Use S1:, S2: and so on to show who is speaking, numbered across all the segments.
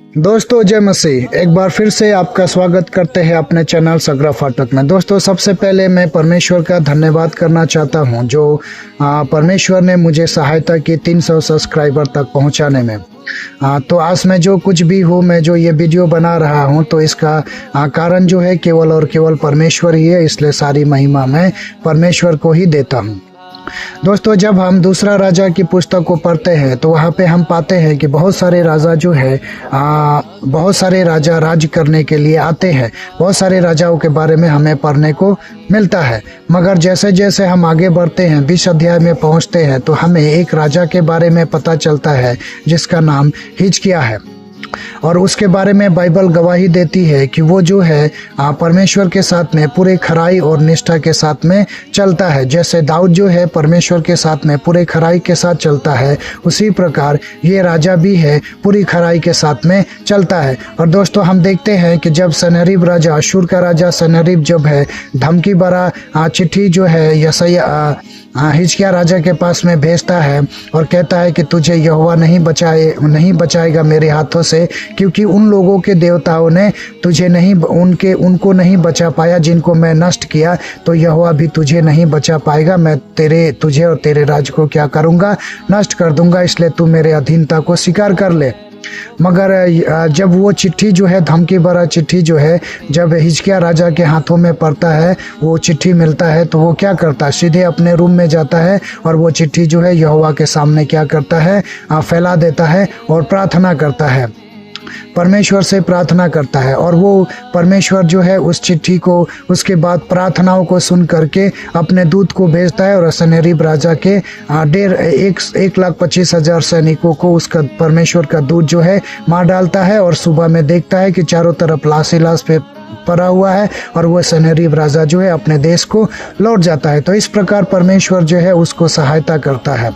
S1: दोस्तों जय मसीह। एक बार फिर से आपका स्वागत करते हैं अपने चैनल सगरा फाटक में। दोस्तों सबसे पहले मैं परमेश्वर का धन्यवाद करना चाहता हूं जो परमेश्वर ने मुझे सहायता की 300 सब्सक्राइबर तक पहुंचाने में। तो आज मैं जो कुछ भी हूँ, मैं जो ये वीडियो बना रहा हूँ, तो इसका कारण जो है केवल और केवल परमेश्वर ही है, इसलिए सारी महिमा मैं परमेश्वर को ही देता हूँ। दोस्तों जब हम दूसरा राजा की पुस्तक को पढ़ते हैं तो वहाँ पे हम पाते हैं कि बहुत सारे राजा जो है बहुत सारे राजा राज करने के लिए आते हैं। बहुत सारे राजाओं के बारे में हमें पढ़ने को मिलता है, मगर जैसे जैसे हम आगे बढ़ते हैं 20 अध्याय में पहुँचते हैं तो हमें एक राजा के बारे में पता चलता है जिसका नाम हिजकिय्याह है। और उसके बारे में बाइबल गवाही देती है कि वो जो है परमेश्वर के साथ में पूरे खराई और निष्ठा के साथ में चलता है। जैसे दाऊद जो है परमेश्वर के साथ में पूरे खराई के साथ चलता है, उसी प्रकार ये राजा भी है पूरी खराई के साथ में चलता है। और दोस्तों हम देखते हैं कि जब सनहेरीब राजा, अशूर का राजा सनहेरीब जब है धमकी भरा चिट्ठी जो है हिजकिय्याह राजा के पास में भेजता है और कहता है कि तुझे यहोवा नहीं बचाएगा मेरे हाथों से, क्योंकि उन लोगों के देवताओं ने तुझे उनको नहीं बचा पाया जिनको मैं नष्ट किया, तो यहोवा भी तुझे नहीं बचा पाएगा। मैं तुझे और तेरे राज्य को क्या करूँगा, नष्ट कर दूंगा, इसलिए तू मेरे अधीनता को स्वीकार कर ले। मगर जब वो चिट्ठी जो है, धमकी भरा चिट्ठी जो है, जब हिजकिय्याह राजा के हाथों में पड़ता है, वो चिट्ठी मिलता है, तो वो क्या करता है, सीधे अपने रूम में जाता है और वो चिट्ठी जो है यहोवा के सामने क्या करता है, फैला देता है और प्रार्थना करता है, परमेश्वर से प्रार्थना करता है। और वो परमेश्वर जो है उस चिट्ठी को उसके बाद प्रार्थनाओं को सुन करके अपने दूत को भेजता है और सनहेरीब राजा के 1,25,000 सैनिकों को उसका परमेश्वर का दूत जो है मार डालता है। और सुबह में देखता है कि चारों तरफ लाश ही लाश पे पड़ा हुआ है और वो सनहेरीब राजा जो है अपने देश को लौट जाता है। तो इस प्रकार परमेश्वर जो है उसको सहायता करता है।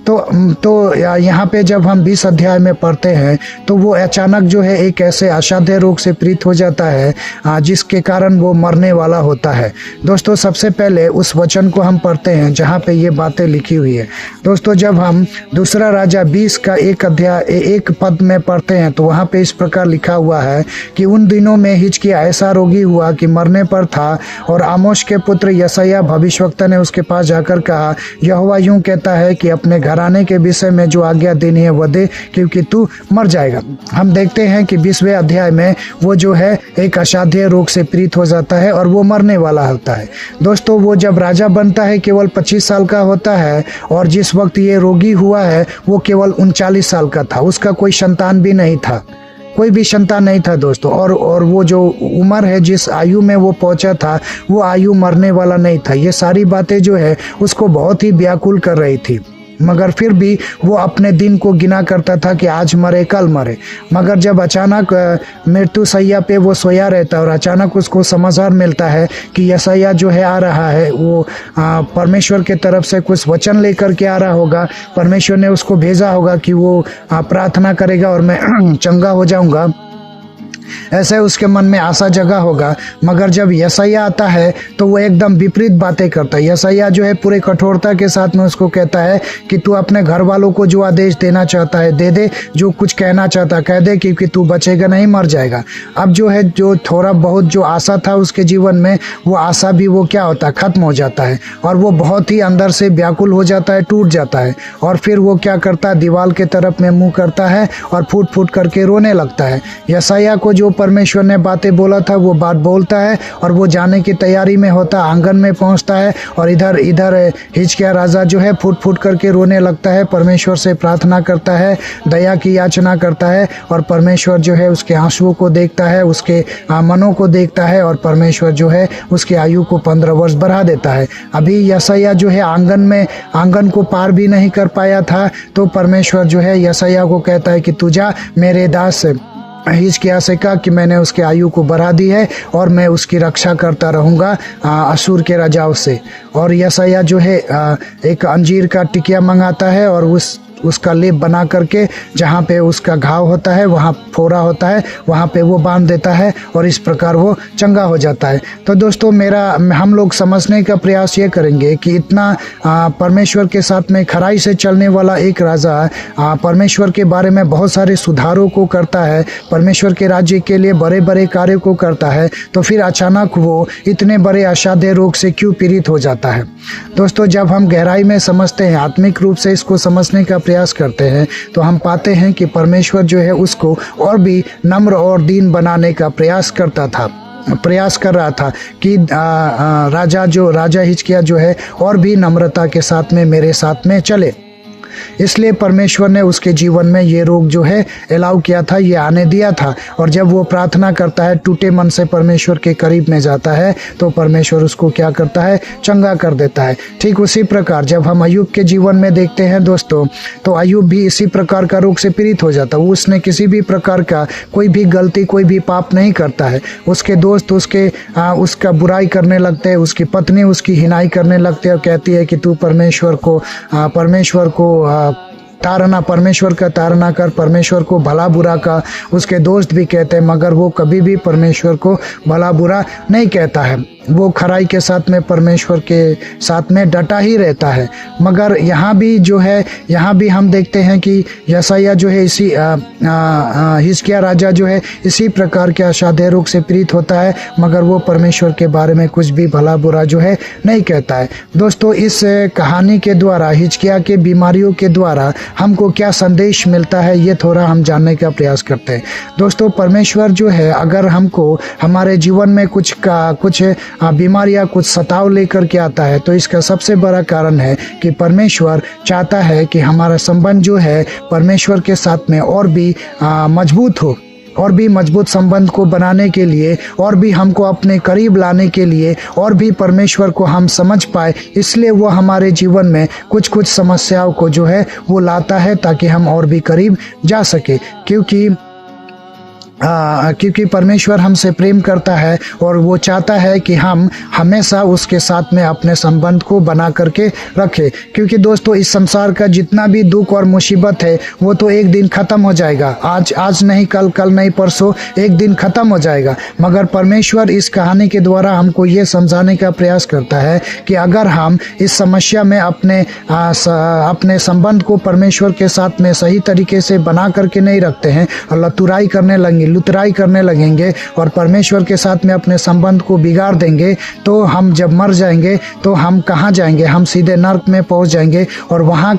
S1: तो यहाँ पे जब हम 20 अध्याय में पढ़ते हैं तो वो अचानक जो है एक ऐसे असाध्य रोग से पीड़ित हो जाता है जिसके कारण वो मरने वाला होता है। दोस्तों सबसे पहले उस वचन को हम पढ़ते हैं जहाँ पे ये बातें लिखी हुई है। दोस्तों जब हम दूसरा राजा 20 का 1 अध्याय 1 पद में पढ़ते हैं तो वहाँ पे इस प्रकार लिखा हुआ है कि उन दिनों में हिजकिय्याह ऐसा रोगी हुआ कि मरने पर था, और आमोस के पुत्र यशायाह भविष्यवक्ता ने उसके पास जाकर कहा, यहोवा यूं कहता है कि अपने घराने के विषय में जो आज्ञा देनी है वह दे, क्योंकि तू मर जाएगा। हम देखते हैं कि 20वें अध्याय में वो जो है एक असाध्य रोग से पीड़ित हो जाता है और वो मरने वाला होता है। दोस्तों वो जब राजा बनता है केवल 25 साल का होता है, और जिस वक्त ये रोगी हुआ है वो केवल 39 साल का था। उसका कोई संतान भी नहीं था, कोई भी संतान नहीं था दोस्तों। और वो जो उम्र है, जिस आयु में वो पहुंचा था, वो आयु मरने वाला नहीं था। ये सारी बातें जो है उसको बहुत ही व्याकुल कर रही थी, मगर फिर भी वो अपने दिन को गिना करता था कि आज मरे कल मरे। मगर जब अचानक मृत्यु सैया पे वो सोया रहता है और अचानक उसको समाचार मिलता है कि यशायाह जो है आ रहा है, वो परमेश्वर के तरफ से कुछ वचन लेकर के आ रहा होगा, परमेश्वर ने उसको भेजा होगा कि वो प्रार्थना करेगा और मैं चंगा हो जाऊंगा, ऐसे उसके मन में आशा जगा होगा। मगर जब यशायाह आता है तो वो एकदम विपरीत बातें करता है। यशायाह जो है पूरे कठोरता के साथ में उसको कहता है कि तू अपने घर वालों को जो आदेश देना चाहता है दे दे, जो कुछ कहना चाहता कह दे, क्योंकि तू बचेगा नहीं, मर जाएगा। अब जो है जो थोड़ा बहुत जो आशा था उसके जीवन में, वो आशा भी वो क्या होता है, खत्म हो जाता है और वो बहुत ही अंदर से व्याकुल हो जाता है, टूट जाता है। और फिर वो क्या करता है, दीवार के तरफ में मुंह करता है और फूट फूट करके रोने लगता है। यशायाह को जो परमेश्वर ने बातें बोला था वो बात बोलता है और वो जाने की तैयारी में होता, आंगन में पहुंचता है और इधर हिजकिय्याह राजा जो है फूट फूट करके रोने लगता है, परमेश्वर से प्रार्थना करता है, दया की याचना करता है। और परमेश्वर जो है उसके आंसुओं को देखता है, उसके मनों को देखता है, और परमेश्वर जो है उसकी आयु को 15 वर्ष बढ़ा देता है। अभी यशायाह जो है आंगन को पार भी नहीं कर पाया था, तो परमेश्वर जो है यशायाह को कहता है कि तू जा, मेरे दास हिजकिय्याह से कहा कि मैंने उसके आयु को बढ़ा दी है और मैं उसकी रक्षा करता रहूँगा अशूर के राजाओं से। और यशायाह जो है एक अंजीर का टिकिया मंगाता है और उसका लेप बना करके जहाँ पे उसका घाव होता है, वहाँ फोड़ा होता है, वहाँ पे वो बांध देता है और इस प्रकार वो चंगा हो जाता है। तो दोस्तों हम लोग समझने का प्रयास ये करेंगे कि इतना परमेश्वर के साथ में खराई से चलने वाला एक राजा परमेश्वर के बारे में बहुत सारे सुधारों को करता है, परमेश्वर के राज्य के लिए बड़े बड़े कार्य को करता है, तो फिर अचानक वो इतने बड़े असाध्य रोग से क्यों पीड़ित हो जाता है। दोस्तों, जब हम गहराई में समझते हैं, आत्मिक रूप से इसको समझने का प्रयास करते हैं, तो हम पाते हैं कि परमेश्वर जो है उसको और भी नम्र और दीन बनाने का प्रयास कर रहा था कि राजा हिजकिय्याह जो है और भी नम्रता के साथ में मेरे साथ में चले। इसलिए परमेश्वर ने उसके जीवन में ये रोग जो है अलाउ किया था, ये आने दिया था। और जब वो प्रार्थना करता है, टूटे मन से परमेश्वर के करीब में जाता है, तो परमेश्वर उसको क्या करता है, चंगा कर देता है। ठीक उसी प्रकार जब हम अय्यूब के जीवन में देखते हैं दोस्तों, तो अय्यूब भी इसी प्रकार का रोग से पीड़ित हो जाता है। उसने किसी भी प्रकार का कोई भी गलती, कोई भी पाप नहीं करता है। उसके दोस्त उसका बुराई करने लगते हैं, उसकी पत्नी उसकी हिनाई करने लगते हैं और कहती है कि तू परमेश्वर को परमेश्वर का तारना कर, परमेश्वर को भला बुरा का। उसके दोस्त भी कहते हैं, मगर वो कभी भी परमेश्वर को भला बुरा नहीं कहता है। वो खराई के साथ में परमेश्वर के साथ में डटा ही रहता है। मगर यहाँ भी हम देखते हैं कि यशायाह जो है हिजकिय्याह राजा जो है इसी प्रकार के असाध्य रोग से पीड़ित होता है, मगर वो परमेश्वर के बारे में कुछ भी भला बुरा जो है नहीं कहता है। दोस्तों, इस कहानी के द्वारा, हिजकिय्याह के बीमारियों के द्वारा हमको क्या संदेश मिलता है, ये थोड़ा हम जानने का प्रयास करते हैं। दोस्तों, परमेश्वर जो है अगर हमको हमारे जीवन में कुछ बीमारियां, कुछ सताव लेकर के आता है, तो इसका सबसे बड़ा कारण है कि परमेश्वर चाहता है कि हमारा संबंध जो है परमेश्वर के साथ में और भी मजबूत हो, और भी मजबूत संबंध को बनाने के लिए, और भी हमको अपने करीब लाने के लिए, और भी परमेश्वर को हम समझ पाए। इसलिए वो हमारे जीवन में कुछ समस्याओं को जो है वो लाता है, ताकि हम और भी करीब जा सके। क्योंकि परमेश्वर हमसे प्रेम करता है और वो चाहता है कि हम हमेशा उसके साथ में अपने संबंध को बना करके रखें। क्योंकि दोस्तों, इस संसार का जितना भी दुख और मुसीबत है वो तो एक दिन ख़त्म हो जाएगा। आज नहीं, कल नहीं, परसों एक दिन ख़त्म हो जाएगा। मगर परमेश्वर इस कहानी के द्वारा हमको ये समझाने का प्रयास करता है कि अगर हम इस समस्या में अपने संबंध को परमेश्वर के साथ में सही तरीके से बना करके नहीं रखते हैं और लुतराई करने लगेंगे और परमेश्वर के साथ में अपने संबंध को बिगाड़ देंगे, तो हम जब मर जाएंगे तो हम कहाँ जाएंगे? हम सीधे नर्क में पहुंच जाएंगे। और वहाँ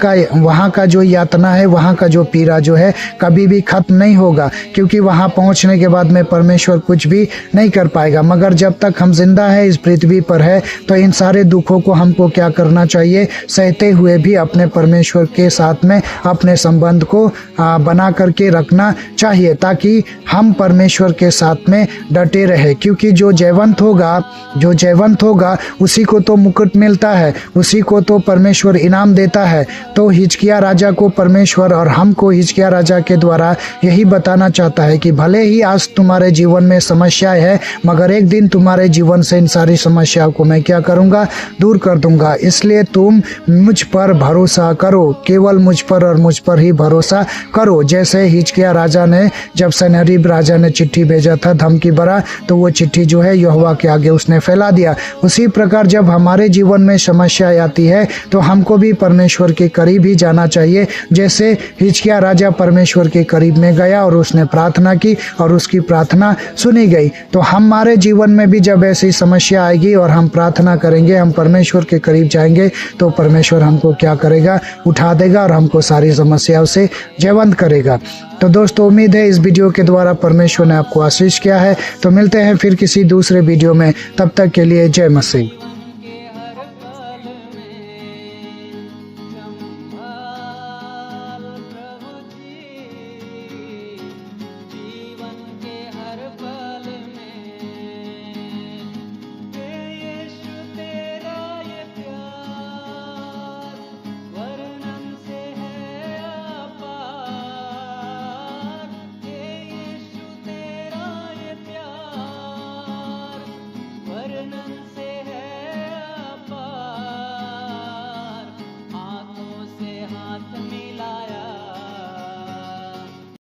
S1: का जो यातना है, वहाँ का जो पीड़ा जो है कभी भी खत्म नहीं होगा, क्योंकि वहाँ पहुँचने के बाद में परमेश्वर कुछ भी नहीं कर पाएगा। मगर जब तक हम जिंदा है, इस पृथ्वी पर है, तो इन सारे दुखों को हमको क्या करना चाहिए? सहते हुए भी अपने परमेश्वर के साथ में अपने संबंध को बना करके रखना चाहिए, ताकि हम परमेश्वर के साथ में डटे रहे। क्योंकि जो जयवंत होगा उसी को तो मुकुट मिलता है, उसी को तो परमेश्वर इनाम देता है। तो हिजकिय्याह राजा को परमेश्वर और हमको हिजकिय्याह राजा के द्वारा यही बताना चाहता है कि भले ही आज तुम्हारे जीवन में समस्याएं है, मगर एक दिन तुम्हारे जीवन से इन सारी समस्याओं को मैं क्या करूंगा? दूर कर दूंगा। इसलिए तुम मुझ पर भरोसा करो, केवल मुझ पर और मुझ पर ही भरोसा करो। जैसे हिजकिय्याह राजा ने, जब सनहेरीब राजा ने चिट्ठी भेजा था धमकी भरा, तो वो चिट्ठी जो है यहोवा के आगे उसने फैला दिया। उसी प्रकार जब हमारे जीवन में समस्या आती है, तो हमको भी परमेश्वर के करीब ही जाना चाहिए। जैसे हिजकिय्याह राजा परमेश्वर के करीब में गया और उसने प्रार्थना की और उसकी प्रार्थना सुनी गई। तो हमारे जीवन में भी जब ऐसी समस्या आएगी और हम प्रार्थना करेंगे, हम परमेश्वर के करीब जाएंगे, तो परमेश्वर हमको क्या करेगा? उठा देगा और हमको सारी समस्याओं से जयवंत करेगा। तो दोस्तों, उम्मीद है इस वीडियो के द्वारा परमेश्वर ने आपको आशीष किया है। तो मिलते हैं फिर किसी दूसरे वीडियो में, तब तक के लिए जय मसीह।